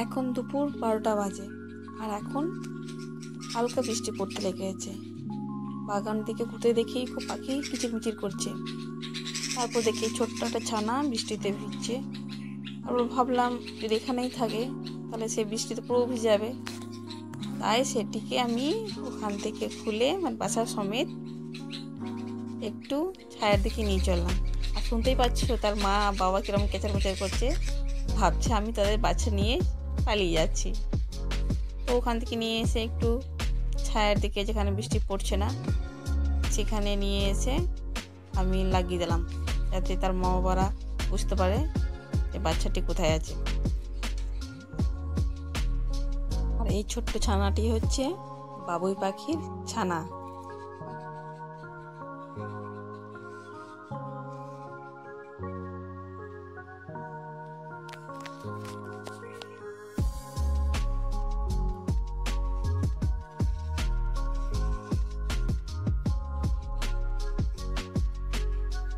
এখন দুপুর 12টা বাজে, আর এখন হালকা বৃষ্টি পড়তে লেগেছে। বাগান দিকে ঘুরতে দেখি খুব পাখি কিচিরমিচির করছে। তারপর দেখি ছোট্ট একটা ছানা বৃষ্টিতে ভিজছে। তারপর ভাবলাম যদি এখানেই থাকে তাহলে সে বৃষ্টিতে পুরো ভিজে যাবে। তাই সেটিকে আমি ওখান থেকে খুলে বাসা সমেত একটু ছায়ার দিকে নিয়ে চললাম। আর শুনতেই পাচ্ছ তার মা বাবা কিরকম কেচার মেচার করছে, ভাবছে আমি তাদের বাচ্চা নিয়ে পালিয়ে যাচ্ছি। তো ওখান থেকে নিয়ে এসে একটু ছায়ার দিকে, যেখানে বৃষ্টি পড়ছে না, সেখানে নিয়ে এসে আমি লাগিয়ে দিলাম, যাতে তার মা বাবারা বুঝতে পারে যে বাচ্চাটি কোথায় আছে। আর এই ছোট্ট ছানাটি হচ্ছে বাবুই পাখির ছানা।